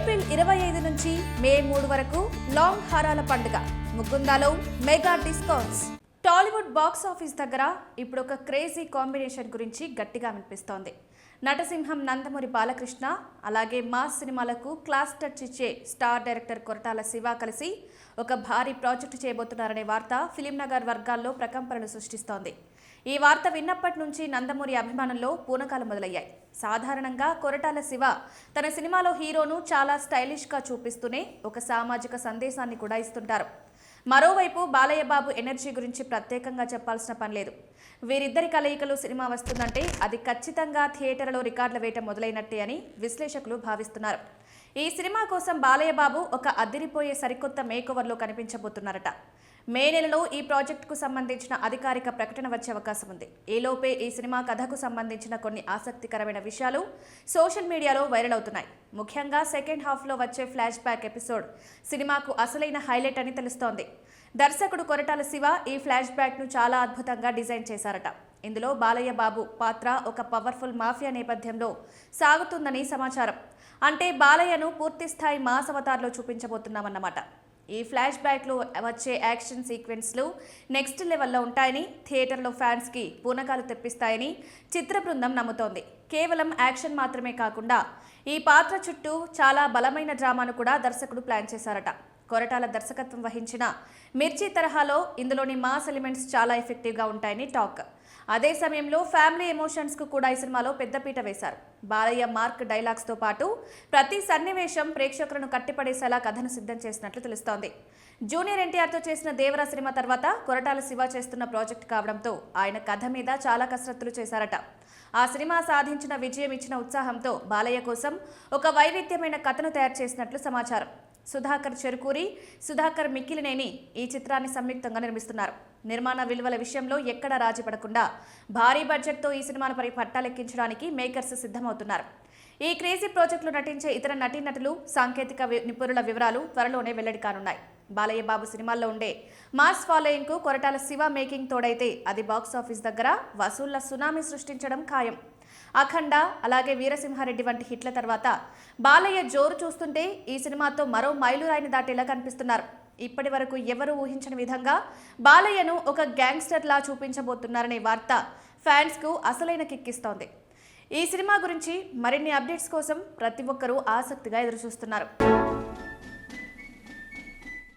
April 25 నుంచి మే 3 వరకు long హారాల పండుగ ముకుందాలో mega discounts. Tollywood box office దగ్గర ఇప్పుడు ఒక క్రేజీ కాంబినేషన్ గురించి గట్టిగా వినిపిస్తోంది. నటసింహం నందమూరి బాలకృష్ణ అలాగే మాస్ సినిమాలకు క్లాస్ టచ్ ఇచ్చే స్టార్ డైరెక్టర్ కొరటాల శివ కలిసి ఒక భారీ ప్రాజెక్టు చేయబోతున్నారనే వార్త ఫిలిం నగర్ వర్గాల్లో ప్రకంపనలు సృష్టిస్తోంది. ఈ వార్త విన్నప్పటి నుంచి నందమూరి అభిమానుల్లో పూనకాలు మొదలయ్యాయి. సాధారణంగా కొరటాల శివ తన సినిమాలో హీరోను చాలా స్టైలిష్గా చూపిస్తూనే ఒక సామాజిక సందేశాన్ని కూడా ఇస్తుంటారు. మరోవైపు బాలయ్య బాబు ఎనర్జీ గురించి ప్రత్యేకంగా చెప్పాల్సిన పని లేదు. వీరిద్దరి కలయికలు సినిమా వస్తుందంటే అది ఖచ్చితంగా థియేటర్లో రికార్డుల వేట మొదలైనట్టే అని విశ్లేషకులు భావిస్తున్నారు. ఈ సినిమా కోసం బాలయ్య బాబు ఒక అదిరిపోయే సరికొత్త మేకోవర్లో కనిపించబోతున్నారట. మే నెలలో ఈ ప్రాజెక్టుకు సంబంధించిన అధికారిక ప్రకటన వచ్చే అవకాశం ఉంది. ఈలోపే ఈ సినిమా కథకు సంబంధించిన కొన్ని ఆసక్తికరమైన విషయాలు సోషల్ మీడియాలో వైరల్ అవుతున్నాయి. ముఖ్యంగా సెకండ్ హాఫ్లో వచ్చే ఫ్లాష్ బ్యాక్ ఎపిసోడ్ సినిమాకు అసలైన హైలైట్ అని తెలుస్తోంది. దర్శకుడు కొరటాల శివ ఈ ఫ్లాష్ బ్యాక్ను చాలా అద్భుతంగా డిజైన్ చేశారట. ఇందులో బాలయ్య బాబు పాత్ర ఒక పవర్ఫుల్ మాఫియా నేపథ్యంలో సాగుతుందని సమాచారం. అంటే బాలయ్యను పూర్తిస్థాయి మాస్ అవతార్లో చూపించబోతున్నామన్నమాట. ఈ ఫ్లాష్ బ్యాక్లో వచ్చే యాక్షన్ సీక్వెన్స్లు నెక్స్ట్ లెవెల్లో ఉంటాయని, థియేటర్లో ఫ్యాన్స్కి పూనకాలు తెప్పిస్తాయని చిత్ర బృందం నమ్ముతోంది. కేవలం యాక్షన్ మాత్రమే కాకుండా ఈ పాత్ర చుట్టూ చాలా బలమైన డ్రామాను కూడా దర్శకుడు ప్లాన్ చేశారట. కొరటాల దర్శకత్వం వహించిన మిర్చి తరహాలో ఇందులోని మాస్ ఎలిమెంట్స్ చాలా ఎఫెక్టివ్గా ఉంటాయని టాక్. అదే సమయంలో ఫ్యామిలీ ఎమోషన్స్కు కూడా ఈ సినిమాలో పెద్దపీట వేశారు. బాలయ్య మార్క్ డైలాగ్స్తో పాటు ప్రతి సన్నివేశం ప్రేక్షకులను కట్టిపడేసేలా కథను సిద్ధం చేసినట్లు తెలుస్తోంది. జూనియర్ ఎన్టీఆర్తో చేసిన దేవరా సినిమా తర్వాత కొరటాల శివ చేస్తున్న ప్రాజెక్ట్ కావడంతో ఆయన కథ మీద చాలా కసరత్తులు చేశారట. ఆ సినిమా సాధించిన విజయం ఇచ్చిన ఉత్సాహంతో బాలయ్య కోసం ఒక వైవిధ్యమైన కథను తయారు చేసినట్లు సమాచారం. సుధాకర్ చెరుకూరి, సుధాకర్ మిక్కిలినేని ఈ చిత్రాన్ని సంయుక్తంగా నిర్మిస్తున్నారు. నిర్మాణ విలువల విషయంలో ఎక్కడా రాజీ పడకుండా భారీ బడ్జెట్తో ఈ సినిమాను పట్టాలెక్కించడానికి మేకర్స్ సిద్ధమవుతున్నారు. ఈ క్రేజీ ప్రాజెక్టులో నటించే ఇతర నటీనటులు, సాంకేతిక నిపుణుల వివరాలు త్వరలోనే వెల్లడి కానున్నాయి. బాలయ్య బాబు సినిమాల్లో ఉండే మాస్ ఫాలోయింగ్కు కొరటాల శివ మేకింగ్ తోడైతే అది బాక్స్ ఆఫీస్ దగ్గర వసూళ్ల సునామీ సృష్టించడం ఖాయం. అఖండ అలాగే వీరసింహారెడ్డి వంటి హిట్ల తర్వాత బాలయ్య జోరు చూస్తుంటే ఈ సినిమాతో మరో మైలురాయిని దాటేలా కనిపిస్తున్నారు. ఇప్పటి వరకు ఎవరూ ఊహించని విధంగా బాలయ్యను ఒక గ్యాంగ్స్టర్లా చూపించబోతున్నారనే వార్త ఫ్యాన్స్కు అసలైన కిక్కిస్తోంది. ఈ సినిమా గురించి మరిన్ని అప్డేట్స్ కోసం ప్రతి ఒక్కరూ ఆసక్తిగా ఎదురుచూస్తున్నారు.